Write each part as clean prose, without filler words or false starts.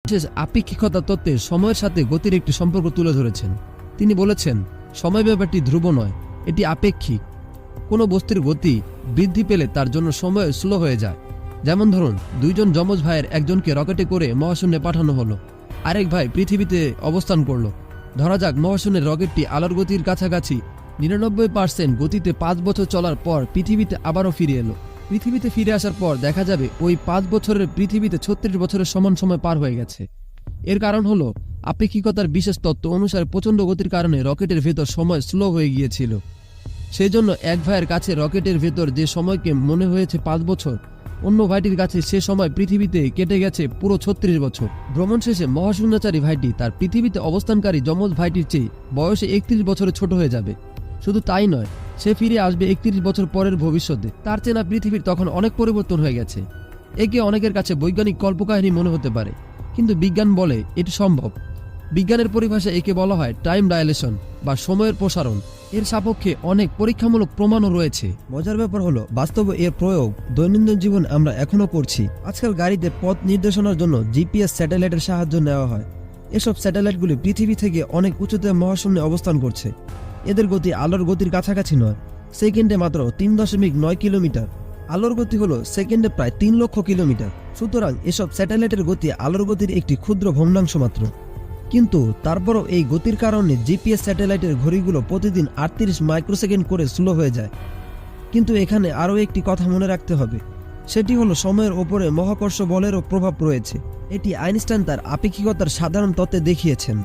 বিশেষ আপেক্ষিকতা তত্ত্বে সময়ের সাথে গতির একটি সম্পর্ক তুলে ধরেছেন। তিনি বলেছেন, সময় ব্যাপারটি ধ্রুব নয়, এটি আপেক্ষিক। কোনো বস্তুর গতি বৃদ্ধি পেলে তার জন্য সময় স্লো হয়ে যায়। যেমন ধরুন, দুইজন যমজ ভাইয়ের একজনকে রকেটে করে মহাশূন্যে পাঠানো হলো, আরেক ভাই পৃথিবীতে অবস্থান করলো। ধরা যাক মহাশূন্যের রকেটটি আলোর গতির কাছাকাছি 99% গতিতে 5 বছর চলার পর পৃথিবীতে আবারও ফিরে এলো। পৃথিবীতে ফিরে আসার পর দেখা যাবে ওই 5 বছরের পৃথিবীতে 36 বছরের সমান সময় পার হয়ে গেছে। এর কারণ হলো আপেক্ষিকতার বিশেষ তত্ত্ব অনুসারে প্রচণ্ড গতির কারণে রকেটের ভেতর সময় স্লো হয়ে গিয়েছিল। সেই জন্য এক ভাইয়ের কাছে রকেটের ভেতর যে সময়কে মনে হয়েছে 5 বছর, অন্য ভাইটির কাছে সে সময় পৃথিবীতে কেটে গেছে পুরো 36 বছর। ভ্রমণ শেষে মহাশূন্যচারী ভাইটি তার পৃথিবীতে অবস্থানকারী যমজ ভাইটির চেয়ে বয়সে 31 বছরে ছোট হয়ে যাবে। শুধু তাই নয়, সে ফিরে আসবে 31 বছর পরের ভবিষ্যতে। তার চেনা পৃথিবীর তখন অনেক পরিবর্তন হয়ে গেছে। একে অনেকের কাছে বৈজ্ঞানিক কল্পকাহিনী মনে হতে পারে, কিন্তু বিজ্ঞান বলে এটি সম্ভব। বিজ্ঞানের পরিভাষায় একে বলা হয় টাইম ডাইলেশন বা সময়ের প্রসারণ। এর সাপেক্ষে অনেক পরীক্ষামূলক প্রমাণও রয়েছে। মজার ব্যাপার হলো, বাস্তবে এর প্রয়োগ দৈনন্দিন জীবন আমরা এখনো করছি। আজকাল গাড়িতে পথ নির্দেশনার জন্য জিপিএস স্যাটেলাইটের সাহায্য নেওয়া হয়। এসব স্যাটেলাইটগুলি পৃথিবী থেকে অনেক উঁচুতে মহাশূন্যে অবস্থান করছে। এদের গতি আলোর গতির কাছাকাছি নয়, সেকেন্ডে মাত্র 3.9 কিলোমিটার। আলোর গতি হলো সেকেন্ডে প্রায় 3 লক্ষ কিলোমিটার। সুতরাং এসব স্যাটেলাইটের গতি আলোর গতির একটি ক্ষুদ্র ভগ্নাংশ মাত্র। কিন্তু তারপরও এই গতির কারণে জিপিএস স্যাটেলাইটের ঘড়িগুলো প্রতিদিন 38 মাইক্রোসেকেন্ড করে স্লো হয়ে যায়। কিন্তু এখানে আরও একটি কথা মনে রাখতে হবে, সেটি হলো সময়ের ওপরে মহাকর্ষ বলেরও প্রভাব রয়েছে। এটি আইনস্টাইন তার আপেক্ষিকতার সাধারণ তত্ত্বে দেখিয়েছেন।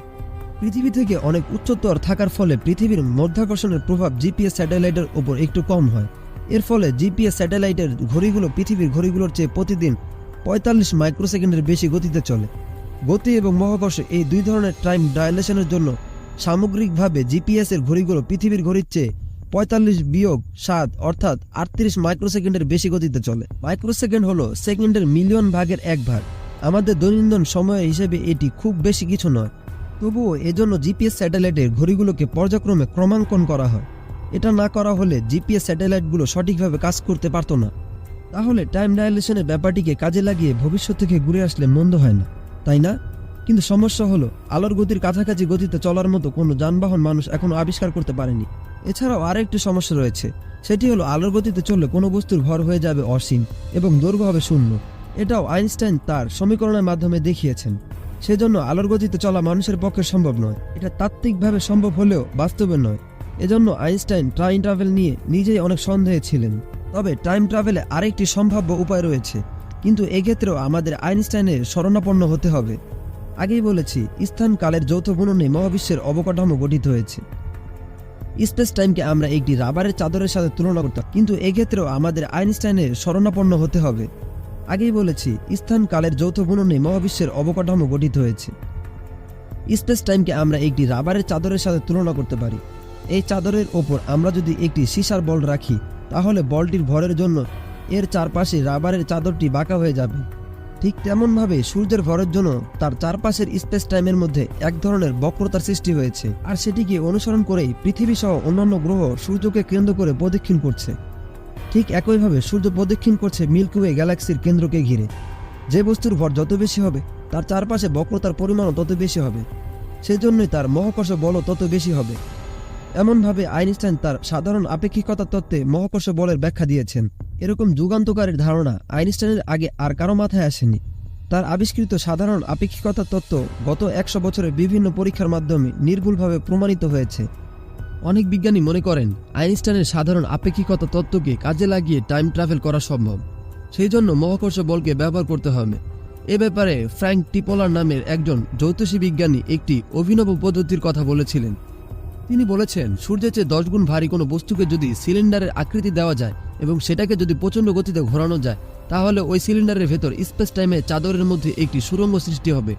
পৃথিবী থেকে অনেক উচ্চতর থাকার ফলে পৃথিবীর মধ্যাকর্ষণের প্রভাব জিপিএস স্যাটেলাইটের উপর একটু কম হয়। এর ফলে জিপিএস স্যাটেলাইটের ঘড়িগুলো পৃথিবীর ঘড়িগুলোর চেয়ে প্রতিদিন 45 মাইক্রোসেকেন্ডের বেশি গতিতে চলে। গতি এবং মহাকর্ষ এই দুই ধরনের টাইম ডাইলেশনের জন্য সামগ্রিকভাবে জিপিএস এর ঘড়িগুলো পৃথিবীর ঘড়ির চেয়ে 45-7 অর্থাৎ 38 মাইক্রোসেকেন্ডের বেশি গতিতে চলে। মাইক্রোসেকেন্ড হলো সেকেন্ডের মিলিয়ন ভাগের 1 ভাগ। আমাদের দৈনন্দিন সময় হিসেবে এটি খুব বেশি কিছু নয়। তবুও এজন্য জিপিএস স্যাটেলাইটের ঘড়িগুলোকে পর্যায়ক্রমে ক্রমাঙ্কন করা হয়। এটা না করা হলে জিপিএস স্যাটেলাইটগুলো সঠিকভাবে কাজ করতে পারত না। তাহলে টাইম ডাইলেশনের ব্যাপারটিকে কাজে লাগিয়ে ভবিষ্যৎ থেকে ঘুরে আসলে মন্দ হয় না, তাই না? কিন্তু সমস্যা হলো, আলোর গতির কাছাকাছি গতিতে চলার মতো কোনো যানবাহন মানুষ এখনো আবিষ্কার করতে পারেনি। এছাড়াও আরেকটি সমস্যা রয়েছে, সেটি হলো আলোর গতিতে চললে কোনো বস্তুর ভর হয়ে যাবে অসীম এবং দৈর্ঘ্য হবে শূন্য। এটাও আইনস্টাইন তার সমীকরণের মাধ্যমে দেখিয়েছেন। সেজন্য আলোর গতিতে চলা মানুষের পক্ষে সম্ভব নয়। এটা তাত্ত্বিকভাবে সম্ভব হলেও বাস্তবে নয়। এজন্য আইনস্টাইন টাইম ট্রাভেল নিয়ে নিজেই অনেক সন্দেহে ছিলেন। তবে টাইম ট্রাভেলে আরেকটি সম্ভাব্য উপায় রয়েছে, কিন্তু এক্ষেত্রেও আমাদের আইনস্টাইনের শরণাপন্ন হতে হবে। আগেই বলেছি, স্থান কালের যৌথ বুননে মহাবিশ্বের অবকাঠামো গঠিত হয়েছে। স্পেস টাইমকে আমরা একটি রাবারের চাদরের সাথে তুলনা করতাম, কিন্তু এক্ষেত্রেও আমাদের আইনস্টাইনের শরণাপন্ন হতে হবে। আগেই বলেছি, স্থান কালের যৌথ বুননে মহাবিশ্বের অবকাঠামো গঠিত হয়েছে। স্পেস টাইমকে আমরা একটি রাবারের চাদরের সাথে তুলনা করতে পারি। এই চাদরের ওপর আমরা যদি একটি সীসার বল রাখি, তাহলে বলটির ভরের জন্য এর চারপাশে রাবারের চাদরটি বাঁকা হয়ে যাবে। ঠিক তেমনভাবে সূর্যের ভরের জন্য তার চারপাশের স্পেস টাইমের মধ্যে এক ধরনের বক্রতার সৃষ্টি হয়েছে, আর সেটিকে অনুসরণ করেই পৃথিবী সহ অন্যান্য গ্রহ সূর্যকে কেন্দ্র করে প্রদক্ষিণ করছে। ঠিক একইভাবে সূর্য প্রদক্ষিণ করছে মিল্কি ওয়ে গ্যালাক্সির কেন্দ্রকে ঘিরে। যে বস্তুর ভর যত বেশি হবে, তার চারপাশে বক্রতার পরিমাণও তত বেশি হবে। সেজন্যই তার মহাকর্ষ বলও তত বেশি হবে। এমনভাবে আইনস্টাইন তার সাধারণ আপেক্ষিকতা তত্ত্বে মহাকর্ষ বলের ব্যাখ্যা দিয়েছেন। এরকম যুগান্তকারী ধারণা আইনস্টাইনের আগে আর কারো মাথায় আসেনি। তার আবিষ্কৃত সাধারণ আপেক্ষিকতা তত্ত্ব গত 100 বছরের বিভিন্ন পরীক্ষার মাধ্যমে নির্ভুলভাবে প্রমাণিত হয়েছে। অনেক বিজ্ঞানী মনে করেন আইনস্টাইনের সাধারণ আপেক্ষিকতা তত্ত্বকে কাজে লাগিয়ে টাইম ট্রাভেল করা সম্ভব। সেই জন্য মহাকর্ষ বলকে ব্যবহার করতে হবে। এ ব্যাপারে ফ্র্যাঙ্ক টিপলার নামের একজন জ্যোতিষী বিজ্ঞানী একটি অভিনব পদ্ধতির কথা বলেছিলেন। তিনি বলেছেন, সূর্যের চেয়ে 10 গুণ ভারী কোনো বস্তুকে যদি সিলিন্ডারের আকৃতি দেওয়া যায় এবং সেটাকে যদি প্রচণ্ড গতিতে ঘোরানো যায়, তাহলে ওই সিলিন্ডারের ভেতর স্পেস টাইমের চাদরের মধ্যে একটি সুড়ঙ্গ সৃষ্টি হবে,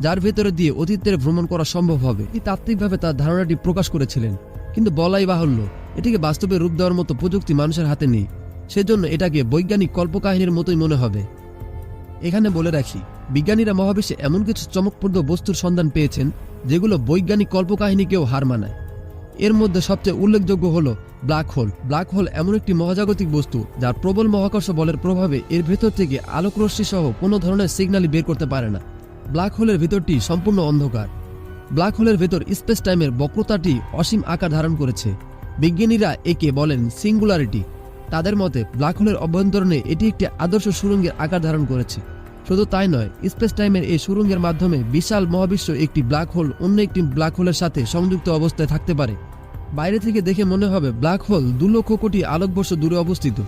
যার ভেতরে দিয়ে অতীতের ভ্রমণ করা সম্ভব হবে। তিনি তাত্ত্বিকভাবে তার ধারণাটি প্রকাশ করেছিলেন, কিন্তু বলাই বাহুল্য, এটিকে বাস্তবে রূপ দেওয়ার মতো প্রযুক্তি মানুষের হাতে নেই। সেজন্য এটাকে বৈজ্ঞানিক কল্পকাহিনীর মতোই মনে হবে। এখানে বলে রাখি, বিজ্ঞানীরা মহাবিশ্বে এমন কিছু চমকপ্রদ বস্তুর সন্ধান পেয়েছেন যেগুলো বৈজ্ঞানিক কল্পকাহিনীকেও হার মানায়। এর মধ্যে সবচেয়ে উল্লেখযোগ্য হলো ব্ল্যাক হোল। ব্ল্যাক হোল এমন একটি মহাজাগতিক বস্তু যার প্রবল মহাকর্ষ বলের প্রভাবে এর ভেতর থেকে আলোকরশ্মি সহ কোনো ধরনের সিগন্যালই বের করতে পারে না। ব্ল্যাক হোলের ভেতরটি সম্পূর্ণ অন্ধকার। ব্ল্যাক হোলের ভেতর স্পেস টাইমের বক্রতাটি অসীম আকার ধারণ করেছে। বিজ্ঞানীরা একে বলেন সিঙ্গুলারিটি। তাদের মতে ব্ল্যাক হোলের অভ্যন্তরণে এটি একটি আদর্শ সুড়ঙ্গের আকার ধারণ করেছে। শুধু তাই নয়, স্পেস টাইমের এই সুড়ঙ্গের মাধ্যমে বিশাল মহাবিশ্ব একটি ব্ল্যাক হোল অন্য একটি ব্ল্যাক হোলের সাথে সংযুক্ত অবস্থায় থাকতে পারে। বাইরে থেকে দেখে মনে হবে ব্ল্যাক হোল 2 লক্ষ কোটি আলোকবর্ষ দূরে অবস্থিত,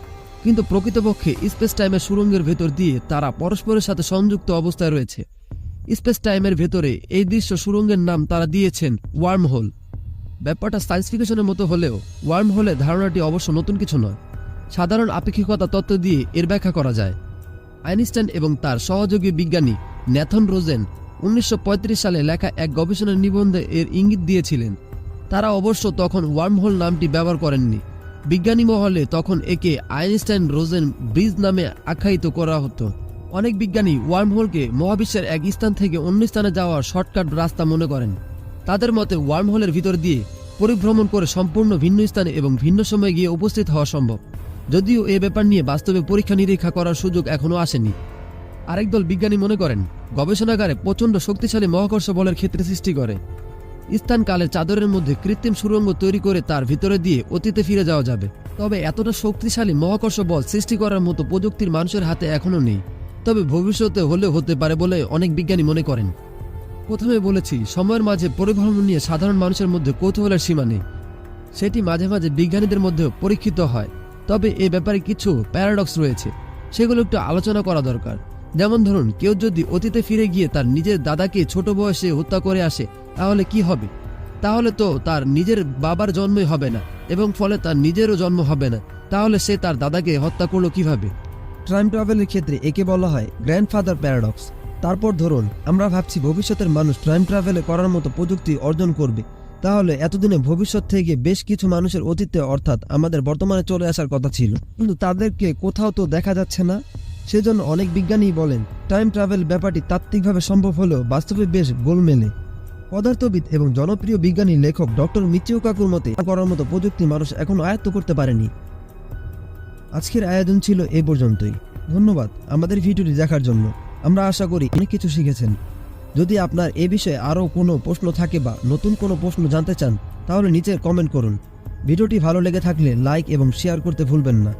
কিন্তু প্রকৃতপক্ষে স্পেস টাইমের সুড়ঙ্গের ভেতর দিয়ে তারা পরস্পরের সাথে সংযুক্ত অবস্থায় রয়েছে। স্পেস টাইমের ভেতরে এই দৃশ্য সুড়ঙ্গের নাম তারা দিয়েছেন ওয়ার্ম হোল। ব্যাপারটা সায়েন্স ফিকশনের মতো হলেও ওয়ার্ম হোলের ধারণাটি অবশ্য নতুন কিছু নয়। সাধারণ আপেক্ষিকতা তত্ত্ব দিয়ে এর ব্যাখ্যা করা যায়। আইনস্টাইন এবং তার সহযোগী বিজ্ঞানী ন্যাথন রোজেন 1935 সালে লেখা এক গবেষণা নিবন্ধে এর ইঙ্গিত দিয়েছিলেন। তারা অবশ্য তখন ওয়ার্ম হোল নামটি ব্যবহার করেননি। বিজ্ঞানী মহলে তখন একে আইনস্টাইন রোজেন ব্রিজ নামে আখ্যায়িত করা হতো। অনেক বিজ্ঞানী ওয়ার্ম হোলকে মহাবিশ্বের এক স্থান থেকে অন্য স্থানে যাওয়ার শর্টকাট রাস্তা মনে করেন। তাদের মতে ওয়ার্ম হোলের ভিতর দিয়ে পরিভ্রমণ করে সম্পূর্ণ ভিন্ন স্থানে এবং ভিন্ন সময়ে গিয়ে উপস্থিত হওয়া সম্ভব, যদিও এ ব্যাপার নিয়ে বাস্তবে পরীক্ষা নিরীক্ষা করার সুযোগ এখনও আসেনি। আরেক দল বিজ্ঞানী মনে করেন গবেষণাগারে প্রচণ্ড শক্তিশালী মহাকর্ষ বলের ক্ষেত্রে সৃষ্টি করে স্থানকালের চাদরের মধ্যে কৃত্রিম সুড়ঙ্গ তৈরি করে তার ভিতরে দিয়ে অতীতে ফিরে যাওয়া যাবে। তবে এতটা শক্তিশালী মহাকর্ষ বল সৃষ্টি করার মতো প্রযুক্তির মানুষের হাতে এখনও নেই, তবে ভবিষ্যতে হলেও হতে পারে বলে অনেক বিজ্ঞানী মনে করেন। প্রথমে বলেছি, সময়ের মাঝে পরিভ্রমণ নিয়ে সাধারণ মানুষের মধ্যে কৌতূহলের সীমা নেই। সেটি মাঝে মাঝে বিজ্ঞানীদের মধ্যেও পরীক্ষিত হয়। তবে এ ব্যাপারে কিছু প্যারাডক্স রয়েছে, সেগুলো একটু আলোচনা করা দরকার। যেমন ধরুন, কেউ যদি অতীতে ফিরে গিয়ে তার নিজের দাদাকে ছোট বয়সে হত্যা করে আসে, তাহলে কি হবে? তাহলে তো তার নিজের বাবার জন্মই হবে না এবং ফলে তার নিজেরও জন্ম হবে না। তাহলে সে তার দাদাকে হত্যা করলো কিভাবে? টাইম ট্রাভেলের ক্ষেত্রে একে বলা হয় গ্র্যান্ডফাদার প্যারাডক্স। তারপর ধরুন, আমরা ভাবছি ভবিষ্যতের মানুষ টাইম ট্রাভেলে করার মতো প্রযুক্তি অর্জন করবে। তাহলে এতদিনে ভবিষ্যৎ থেকে বেশ কিছু মানুষের অতীতে অর্থাৎ আমাদের বর্তমানে চলে আসার কথা ছিল, কিন্তু তাদেরকে কোথাও তো দেখা যাচ্ছে না। সেজন্য অনেক বিজ্ঞানী বলেন টাইম ট্রাভেল ব্যাপারটি তাত্ত্বিকভাবে সম্ভব হলেও বাস্তবে বেশ গোলমেলে। পদার্থবিদ এবং জনপ্রিয় বিজ্ঞানী লেখক ডক্টর মিচিও কাকুর মতে করার মতো প্রযুক্তি মানুষ এখনো আয়ত্ত করতে পারেনি। আজকের আয়োজন ছিল এই পর্যন্তই। ধন্যবাদ আমাদের ভিডিওটি দেখার জন্য। আমরা আশা করি অনেক কিছু শিখেছেন। যদি আপনার এ বিষয়ে আরও কোনো প্রশ্ন থাকে বা নতুন কোনো প্রশ্ন জানতে চান, তাহলে নিচে কমেন্ট করুন। ভিডিওটি ভালো লেগে থাকলে লাইক এবং শেয়ার করতে ভুলবেন না।